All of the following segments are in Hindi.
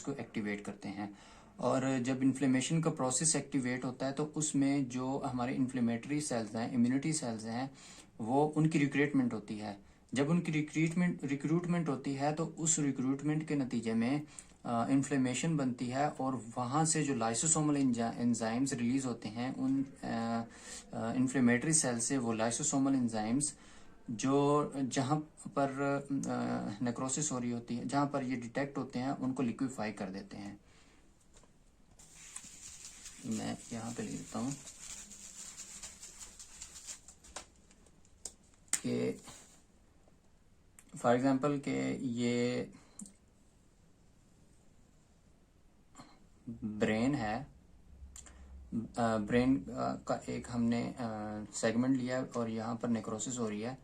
को एक्टिवेट करते हैं। और जब इन्फ्लेमेशन का प्रोसेस एक्टिवेट होता है तो उसमें जो हमारे इन्फ्लेमेटरी सेल्स हैं, इम्यूनिटी सेल्स हैं, वो उनकी रिक्रूटमेंट होती है। जब उनकी रिक्रूटमेंट होती है तो उस रिक्रूटमेंट के नतीजे में इन्फ्लेमेशन बनती है, और वहाँ से जो लाइसोसोमल एंजाइम्स रिलीज होते हैं उन इन्फ्लेमेटरी सेल से, वो लाइसोसोमल एंजाइम्स जो जहाँ पर नेक्रोसिस हो रही होती है, जहाँ पर ये डिटेक्ट होते हैं, उनको लिक्विफाई कर देते हैं। मैं यहाँ पे लिख देता हूँ कि फॉर एग्जांपल कि ये ब्रेन है, ब्रेन का एक हमने सेगमेंट लिया है और यहाँ पर नेक्रोसिस हो रही है,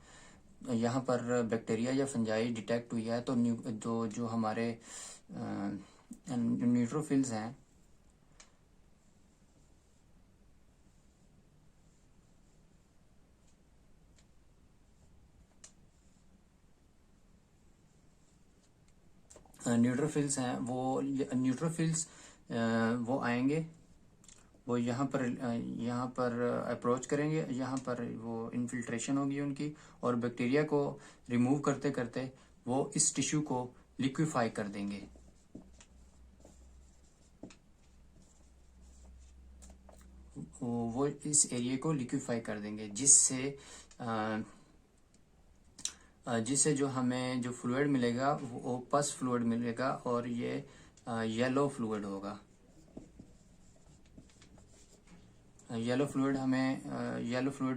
यहाँ पर बैक्टीरिया या फंजाई डिटेक्ट हुई है, तो जो हमारे न्यूट्रोफिल्स हैं, न्यूट्रोफिल्स वो आएंगे, वो यहाँ पर अप्रोच करेंगे, यहाँ पर वो इन्फिल्ट्रेशन होगी उनकी, और बैक्टीरिया को रिमूव करते करते वो इस टिश्यू को लिक्विफाई कर देंगे। वो इस एरिया को लिक्विफाई कर देंगे, जिससे जो हमें जो फ्लूइड मिलेगा वो पस फ्लूइड मिलेगा, और ये येलो फ्लूइड होगा। येलो फ्लूइड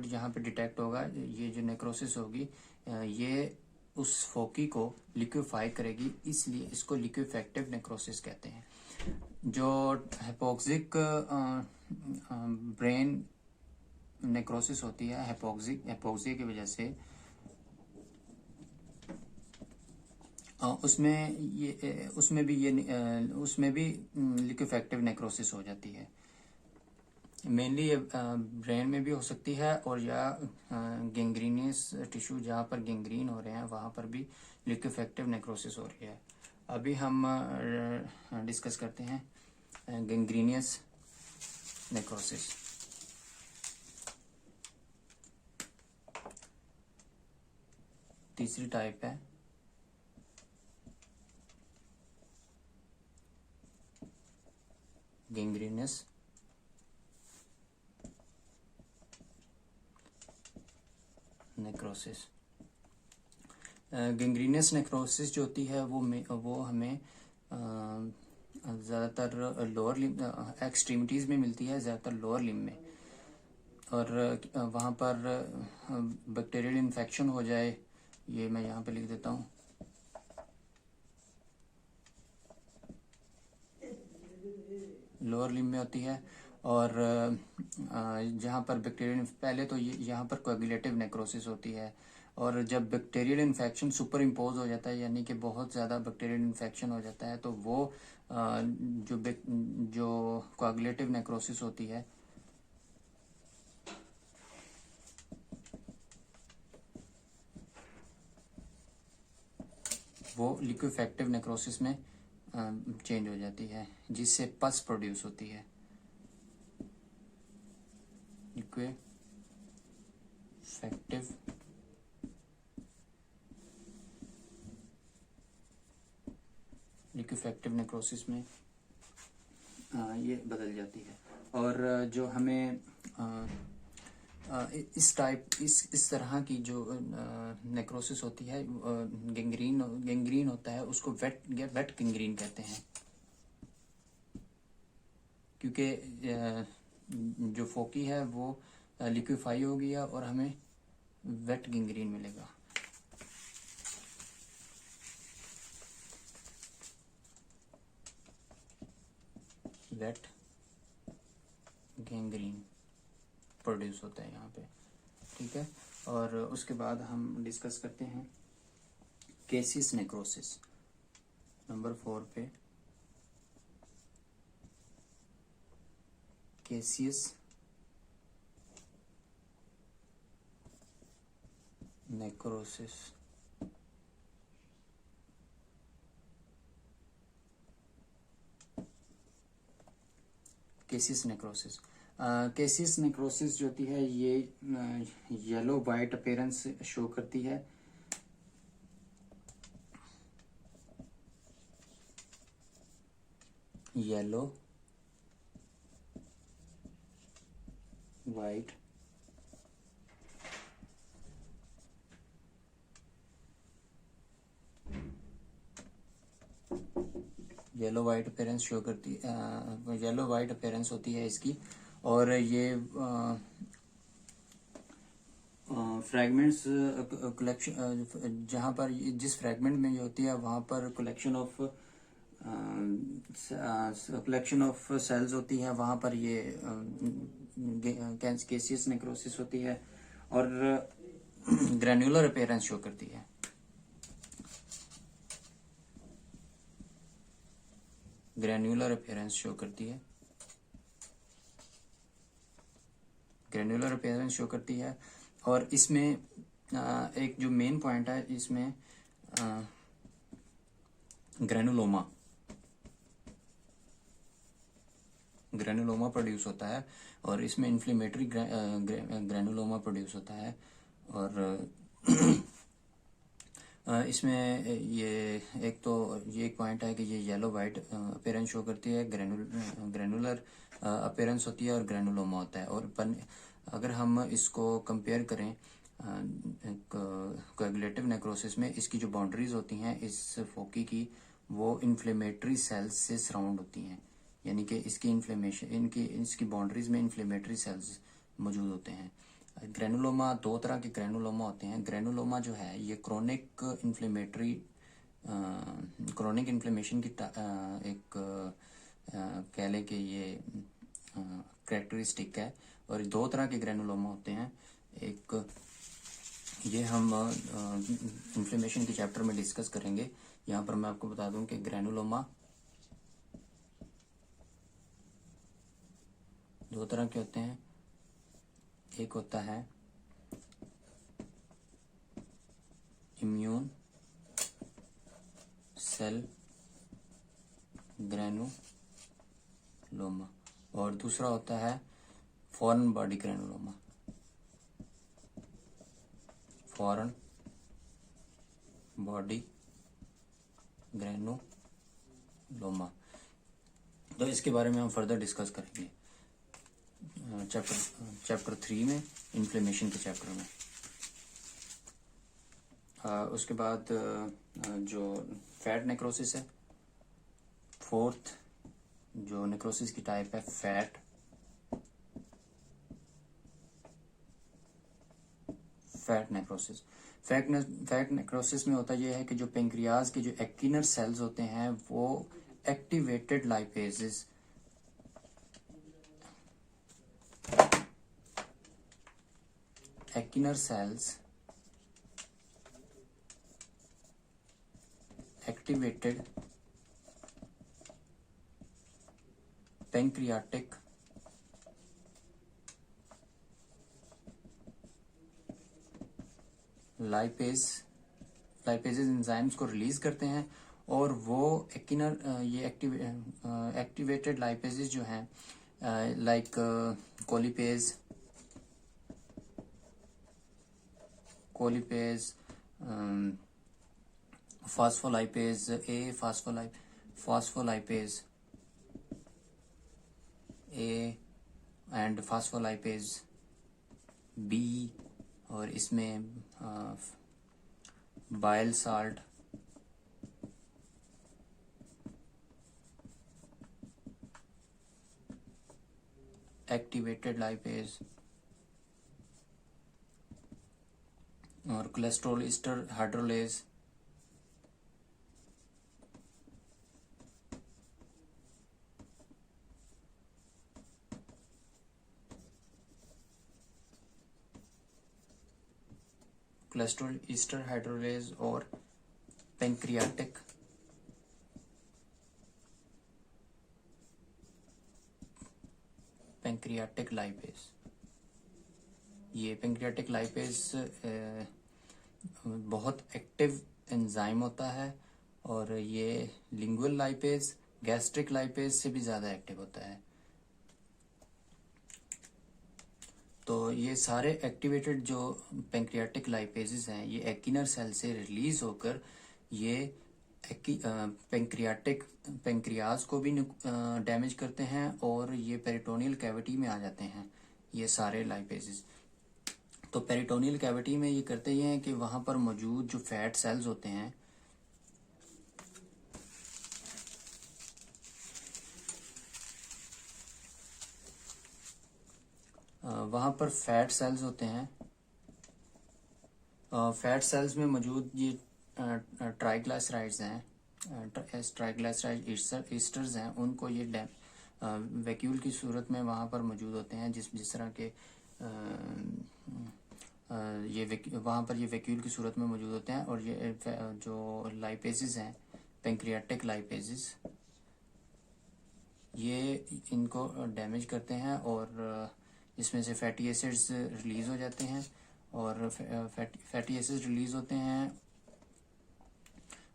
यहाँ पे डिटेक्ट होगा। ये जो नेक्रोसिस होगी ये उस फोकी को लिक्विफाई करेगी, इसलिए इसको लिक्विफेक्टिव नेक्रोसिस कहते हैं। जो हेपोक्सिक ब्रेन नेक्रोसिस होती है, हेपोक्सिया की वजह से, उसमें भी लिक्विफेक्टिव नेक्रोसिस हो जाती है। मेनली ये ब्रेन में भी हो सकती है, और या गैंग्रीनियस टिश्यू जहाँ पर गैंग्रीन हो रहे हैं वहाँ पर भी लिक्विफेक्टिव नेक्रोसिस हो रही है। अभी हम डिस्कस करते हैं गैंग्रीनियस नेक्रोसिस। तीसरी टाइप है गैंग्रीनियस नेक्रोसिस। गैंग्रीनियस नेक्रोसिस जो होती है वो हमें ज़्यादातर लोअर लिम्ब एक्सट्रीमिटीज़ में मिलती है, ज़्यादातर लोअर लिम्ब में, और वहाँ पर बैक्टीरियल इन्फेक्शन हो जाए, ये मैं यहाँ पे लिख देता हूँ, लोअर लिम्ब में होती है। और जहाँ पर बैक्टीरियल, पहले तो यहाँ पर कोएगुलेटिव नेक्रोसिस होती है, और जब बैक्टीरियल इन्फेक्शन सुपर इम्पोज हो जाता है, यानी कि बहुत ज़्यादा बैक्टीरियल इन्फेक्शन हो जाता है, तो वो जो कोएगुलेटिव नेक्रोसिस होती है वो लिक्विफेक्टिव नेक्रोसिस में चेंज हो जाती है, जिससे पस प्रोड्यूस होती है। लिक्विफेक्टिव नेक्रोसिस में ये बदल जाती है। और जो हमें इस तरह की जो नेक्रोसिस होती है, गैंग्रीन होता है, उसको वेट गैंग्रीन कहते हैं, क्योंकि जो फोकी है वो लिक्विफाई हो गया और हमें वेट गैंग्रीन मिलेगा। वेट गैंग्रीन प्रोड्यूस होता है यहाँ पे, ठीक है। और उसके बाद हम डिस्कस करते हैं केसियस नेक्रोसिस, नंबर 4 पे। Caseous necrosis. Caseous necrosis. Caseous necrosis जो होती है ये येलो वाइट अपीयरेंस शो करती है। Yellow white yellow white appearance show करती येलो वाइट अपीयरेंस होती है इसकी। और ये फ्रैगमेंट्स कलेक्शन जहाँ पर जिस फ्रैगमेंट में ये होती है वहाँ पर कलेक्शन ऑफ सेल्स होती है, वहाँ पर ये केसियस नेक्रोसिस होती है और ग्रैन्युलर अपीयरेंस शो करती है। ग्रैन्युलर अपीयरेंस शो करती है, ग्रैन्युलर अपीयरेंस शो करती है। और इसमें एक जो मेन पॉइंट है इसमें ग्रैनुलोमा प्रोड्यूस होता है और इसमें इन्फ्लेमेटरी ग्रैनुलोमा प्रोड्यूस होता है। और इसमें ये एक पॉइंट है कि ये येलो वाइट अपीयरेंस शो करती है, ग्रैनुलर अपीयरेंस होती है और ग्रैनुलोमा होता है। और अगर हम इसको कंपेयर करें कोएगुलेटिव नेक्रोसिस में, इसकी जो बाउंड्रीज होती हैं इस फोकी की, वो इन्फ्लेमेटरी सेल्स से सराउंड होती हैं, यानी कि इसकी इसकी बाउंड्रीज में इन्फ्लेमेटरी सेल्स मौजूद होते हैं। ग्रैनुलोमा, दो तरह के ग्रैनुलोमा होते हैं। ग्रैनुलोमा जो है ये क्रोनिक इन्फ्लेमेशन की एक कह लें कि ये कैरेक्टरिस्टिक है। और दो तरह के ग्रैनुलोमा होते हैं। एक ये हम इन्फ्लेमेशन के चैप्टर में डिस्कस करेंगे। यहाँ पर मैं आपको बता दूं कि ग्रैनुलोमा दो तरह के होते हैं। एक होता है इम्यून सेल ग्रैनुलोमा और दूसरा होता है foreign body granuloma. Foreign body granuloma, तो इसके बारे में हम फर्दर डिस्कस करेंगे चैप्टर 3 में, इन्फ्लेमेशन के चैप्टर में। उसके बाद जो फैट नेक्रोसिस है, फोर्थ जो नेक्रोसिस की टाइप है फैट नेक्रोसिस। फैट नेक्रोसिस में होता यह है कि जो पेंक्रियाज के जो एक्टिनर सेल्स होते हैं वो activated lipases acinar cells activated pancreatic lipases enzymes को रिलीज करते हैं। और वो ये एक्टिवेटेड लाइपेजेस जो हैं like colipase phospholipase A, phospholipase A and phospholipase B, और इसमें बाइल साल्ट, एक्टिवेटेड लाइपेज और cholesterol ester hydrolase, cholesterol ester hydrolase और पैंक्रियाटिक लाइपेज। ये पैंक्रियाटिक लाइपेज बहुत एक्टिव एंजाइम होता है और ये लिंगुअल लाइपेज, गैस्ट्रिक लाइपेज से भी ज़्यादा एक्टिव होता है। तो ये सारे एक्टिवेटेड जो पेंक्रियाटिक लाइपेजेस हैं ये एकिनर सेल से रिलीज होकर ये पेंक्रियाज को भी डैमेज करते हैं और ये पेरिटोनियल कैविटी में आ जाते हैं ये सारे लाइपेजेस। तो पेरिटोनियल कैविटी में ये करते ये हैं कि वहाँ पर मौजूद जो फैट सेल्स होते हैं वहाँ पर फैट सेल्स होते हैं। फैट सेल्स में मौजूद ये ट्राइग्लिसराइड्स हैं, ट्राइग्लिसराइड ईस्टर्स हैं, उनको ये वैक्यूल की सूरत में वहाँ पर मौजूद होते हैं। जिस तरह के वहाँ पर ये वैक्यूल की सूरत में मौजूद होते हैं। और ये जो लाइपेजेस हैं पेंक्रियाटिक लाइपेजेस ये इनको डैमेज करते हैं और इसमें से फैटी एसिड्स रिलीज हो जाते हैं और फैटी एसिड्स रिलीज होते हैं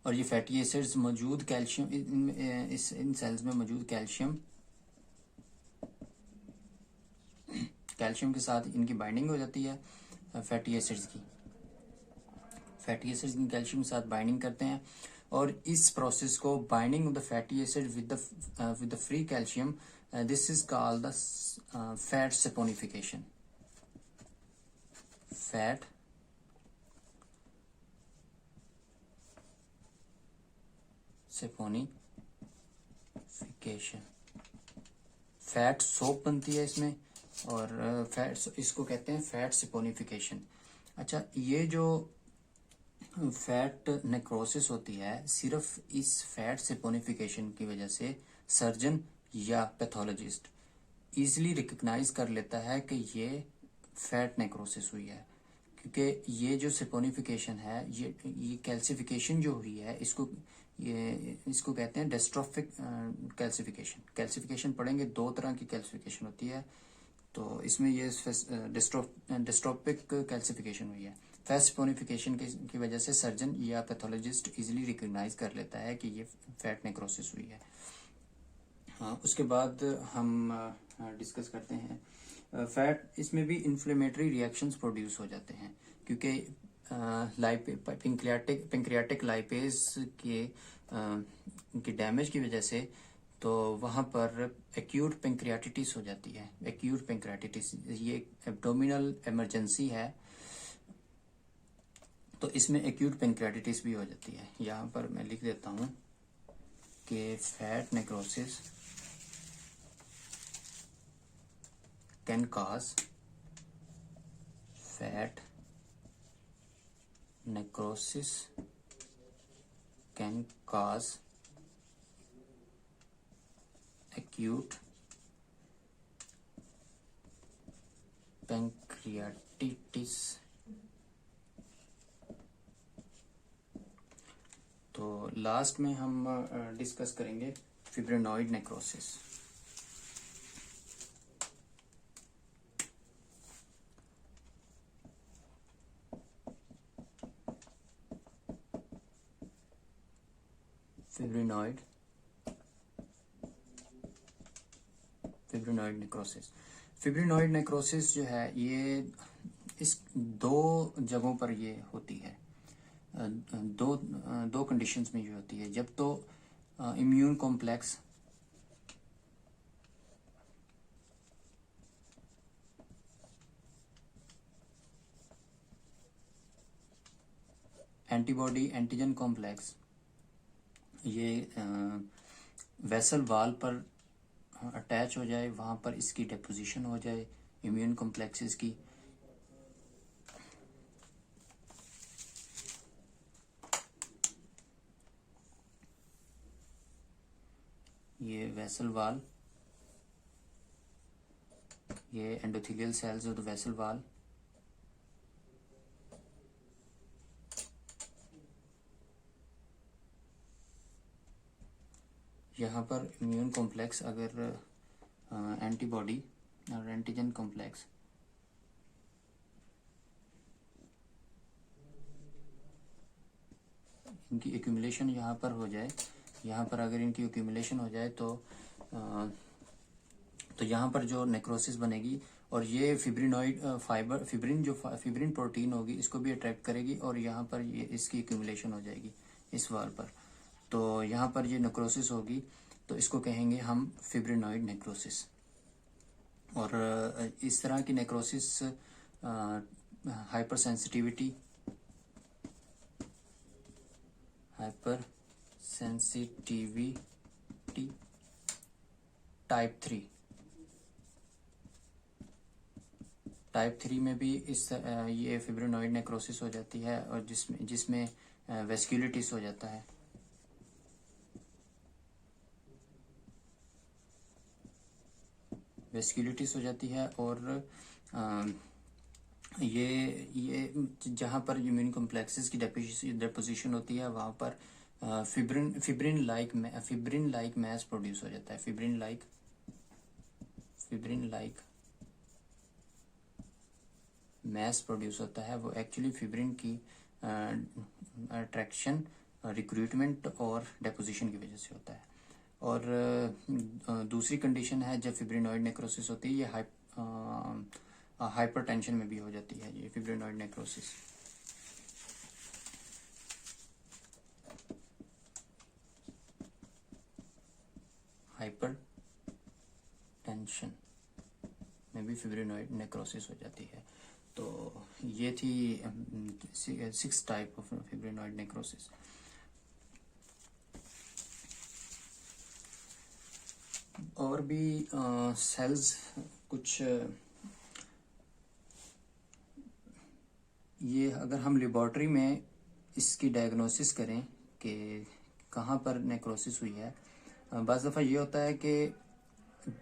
और ये फैटी एसिड्स मौजूद कैल्शियम इन सेल्स में मौजूद कैल्शियम के साथ इनकी बाइंडिंग हो जाती है। फैटी एसिड्स कैल्शियम के साथ बाइंडिंग करते हैं और इस प्रोसेस को binding of the fatty acid with the free calcium this is called the fat saponification. Fat saponification, fat soap बनती है इसमें और फैट इसको कहते हैं फैट सपोनिफिकेशन। अच्छा, ये जो फैट नेक्रोसिस होती है सिर्फ इस फैट सपोनिफिकेशन की वजह से सर्जन या पैथोलॉजिस्ट इजीली रिकग्नाइज कर लेता है कि ये फैट नेक्रोसिस हुई है, क्योंकि ये जो सपोनिफिकेशन है ये कैल्सिफिकेशन जो हुई है इसको कहते हैं डिस्ट्रोफिक कैल्सिफिकेशन। कैल्सिफिकेशन पढ़ेंगे, दो तरह की कैल्सिफिकेशन होती है, तो इसमें ये डिस्ट्रोपिक कैल्सिफिकेशन हुई है। फैट सपोनिफिकेशन की वजह से सर्जन या पैथोलॉजिस्ट इजीली रिकग्नाइज कर लेता है कि ये फैट नेक्रोसिस हुई है। हाँ, उसके बाद हम डिस्कस करते हैं फैट, इसमें भी इन्फ्लेमेटरी रिएक्शंस प्रोड्यूस हो जाते हैं क्योंकि पेंक्रियाटिक लाइपेज के डैमेज की वजह से तो वहाँ पर एक्यूट पेंक्रियाटिटिस हो जाती है। एक्यूट पेंक्रियाटिटिस ये एब्डोमिनल इमरजेंसी है, तो इसमें एक्यूट पेंक्रियाटिटिस भी हो जाती है। यहाँ पर मैं लिख देता हूँ कि fat necrosis can cause fat necrosis can cause acute pancreatitis। तो लास्ट में हम डिस्कस करेंगे fibrinoid necrosis. Fibrinoid necrosis. Fibrinoid necrosis जो है ये इस दो जगहों पर ये होती है, दो कंडीशंस में ये होती है। जब तो immune complex antibody antigen complex ये वेसल वाल पर अटैच हो जाए, वहाँ पर इसकी डिपोजिशन हो जाए इम्यून कॉम्प्लेक्सेस की, ये वेसल वाल, ये endothelial cells of the vessel वाल, यहाँ पर इम्यून कॉम्प्लेक्स अगर एंटीबॉडी और एंटीजन कॉम्प्लेक्स इनकी एक्यूमुलेशन यहाँ पर हो जाए, यहाँ पर अगर इनकी एक्यूमुलेशन हो जाए तो यहाँ पर जो नेक्रोसिस बनेगी और ये फिब्रिनॉइड फाइबर फिब्रिन प्रोटीन होगी इसको भी अट्रैक्ट करेगी और यहाँ पर ये इसकी एक्यूमुलेशन हो जाएगी इस वाल पर। तो यहाँ पर ये नेक्रोसिस होगी, तो इसको कहेंगे हम फिब्रिनॉइड नेक्रोसिस। और इस तरह की नेक्रोसिस हाइपर सेंसिटिविटी टाइप 3 में भी ये फिब्रिनॉइड नेक्रोसिस हो जाती है और जिसमें वेस्क्युलिटिस हो जाता है। वेस्क्युलिटिस हो जाती है और ये जहाँ पर इम्यून कॉम्प्लेक्सेस की डेपोजिशन होती है वहाँ पर फिब्रिन लाइक मैस प्रोड्यूस हो जाता है। फिब्रिन लाइक मैस प्रोड्यूस होता है। वो एक्चुअली फिब्रिन की अट्रैक्शन, रिक्रूटमेंट और डेपोजिशन की वजह से होता है। और दूसरी कंडीशन है जब फिब्रिनॉइड नेक्रोसिस होती है, ये हाइपरटेंशन में भी हो जाती है ये फिब्रिनॉइड नेक्रोसिस। हाइपरटेंशन में भी फिब्रिनॉइड नेक्रोसिस हो जाती है। तो ये थी 6 टाइप ऑफ फिब्रिनॉइड नेक्रोसिस। और भी सेल्स कुछ ये अगर हम लेबॉर्ट्री में इसकी डायग्नोसिस करें कि कहाँ पर नेक्रोसिस हुई है, बाज़ दफ़ा ये होता है कि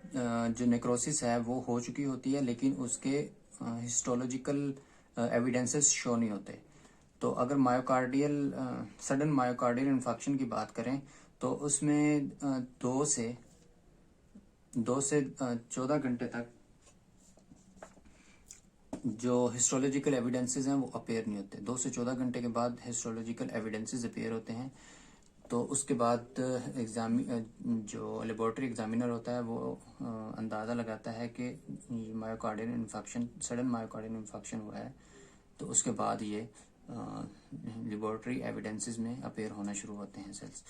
जो नेक्रोसिस है वो हो चुकी होती है लेकिन उसके हिस्टोलॉजिकल एविडेंसेस शो नहीं होते। तो अगर सडन मायोकार्डियल इन्फेक्शन की बात करें तो उसमें 2 से 14 घंटे तक जो हिस्टोलॉजिकल एविडेंसेस हैं वो अपेयर नहीं होते। 2 से 14 घंटे के बाद हिस्टोलॉजिकल एविडेंसेस अपेयर होते हैं। तो उसके बाद जो लेबोरेटरी एग्जामिनर होता है वो अंदाज़ा लगाता है कि myocardial infection, sudden myocardial infection हुआ है। तो उसके बाद ये लेबोरेटरी एविडेंसेस में अपेयर होना शुरू होते हैं सेल्स।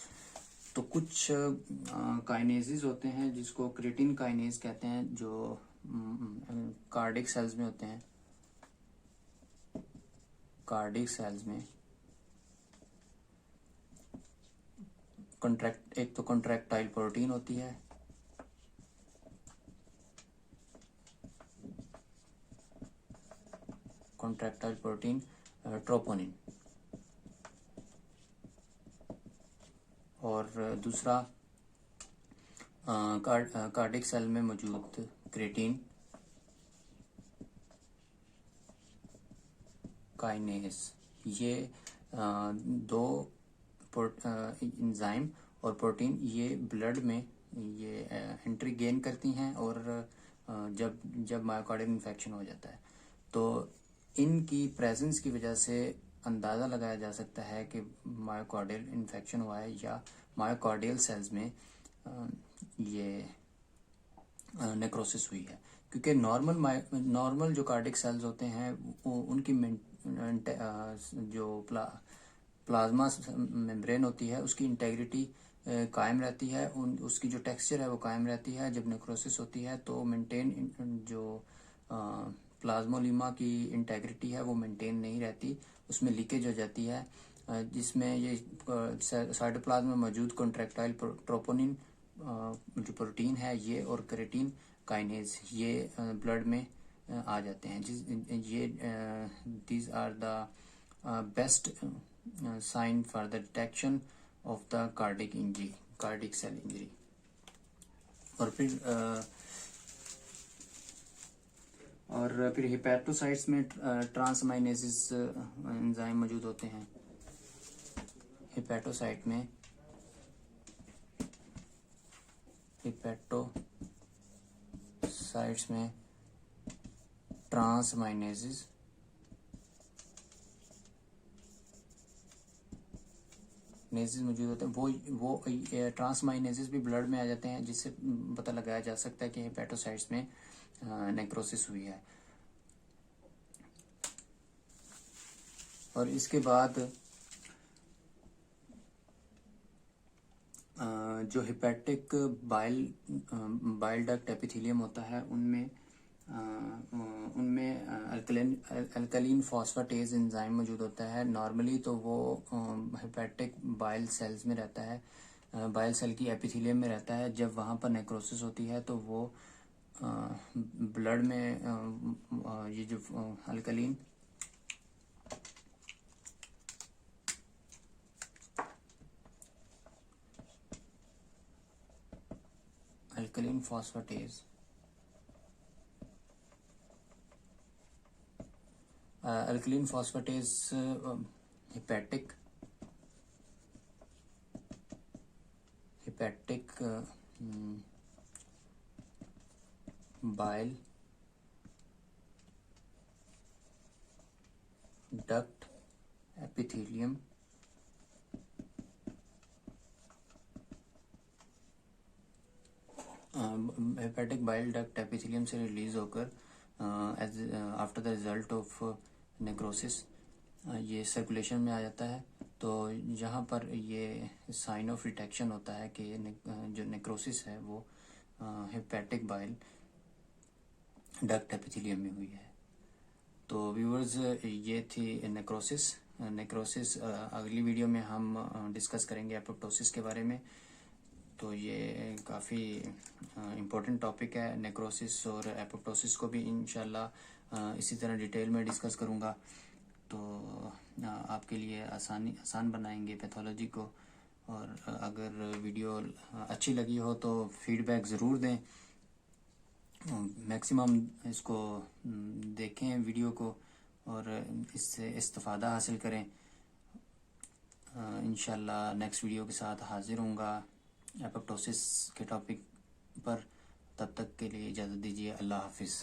तो कुछ काइनेजेस होते हैं जिसको क्रेटिन काइनेज कहते हैं, जो कार्डिक सेल्स में होते हैं। कार्डिक सेल्स में एक तो कॉन्ट्रैक्टाइल प्रोटीन होती है, कॉन्ट्रैक्टाइल प्रोटीन ट्रोपोनिन, और दूसरा कार्डिक सेल में मौजूद क्रेटिन काइनेज। ये 2 एंजाइम और प्रोटीन ये ब्लड में ये एंट्री गेन करती हैं और जब मायोकार्डियल इन्फेक्शन हो जाता है तो इनकी प्रेजेंस की वजह से अंदाज़ा लगाया जा सकता है कि मायोकार्डियल इन्फेक्शन हुआ है या मायोकार्डियल सेल्स में ये नेक्रोसिस हुई है। क्योंकि नॉर्मल जो कार्डिक सेल्स होते हैं उनकी जो प्लाज्मा मेम्ब्रेन होती है उसकी इंटेग्रिटी कायम रहती है, उसकी जो टेक्सचर है वो कायम रहती है। जब नेक्रोसिस होती है तो जो प्लाज्मोलीमा की इंटेग्रिटी है वो मेंटेन नहीं रहती, उसमें लीकेज हो जाती है, जिसमें ये साइटोप्लाज्म में मौजूद कॉन्ट्रैक्टाइल ट्रोपोनिन जो प्रोटीन है ये और क्रेटिन काइनेज ये ब्लड में आ जाते हैं। These are the best sign for the detection of the cardiac cell injury. और फिर हिपैटोसाइट्स में ट्रांसमाइनेसिस एंजाइम मौजूद होते हैं। हिपैटोसाइट्स में ट्रांसमाइनेसिस मौजूद होते हैं। वो ट्रांसमाइनेसिस भी ब्लड में आ जाते हैं, जिससे पता लगाया जा सकता है कि हेपेटोसाइट्स में नेक्रोसिस हुई है। और इसके बाद जो हिपैटिक बाइल डक्ट एपिथेलियम होता है उनमें अल्कलीन फॉस्फेटेज एंजाइम मौजूद होता है। नॉर्मली तो वो हिपैटिक बाइल सेल्स में रहता है, बाइल सेल की एपिथेलियम में रहता है। जब वहाँ पर नेक्रोसिस होती है तो वो ब्लड में ये जो alkaline phosphatase alkaline phosphatase hepatic bile duct epithelium hepatic bile duct epithelium से रिलीज होकर after the result of necrosis ये सर्कुलेशन में आ जाता है। तो यहाँ पर ये साइन ऑफ डिटेक्शन होता है कि जो नेक्रोसिस है वो हेपेटिक बाइल डक्ट एपिथेलियम में हुई है। तो व्यूअर्स, ये थी नेक्रोसिस। अगली वीडियो में हम डिस्कस करेंगे एपोप्टोसिस के बारे में। तो ये काफ़ी इम्पोर्टेंट टॉपिक है नेक्रोसिस, और एपोप्टोसिस को भी इंशाल्लाह इसी तरह डिटेल में डिस्कस करूँगा। तो आपके लिए आसान बनाएंगे पैथोलॉजी को। और अगर वीडियो अच्छी लगी हो तो फीडबैक ज़रूर दें, मैक्सिमम इसको देखें वीडियो को और इससे इस्तिफ़ादा हासिल करें। इंशाल्लाह नेक्स्ट वीडियो के साथ हाजिर होऊंगा एपोप्टोसिस के टॉपिक पर। तब तक के लिए इजाज़त दीजिए। अल्लाह हाफिज़।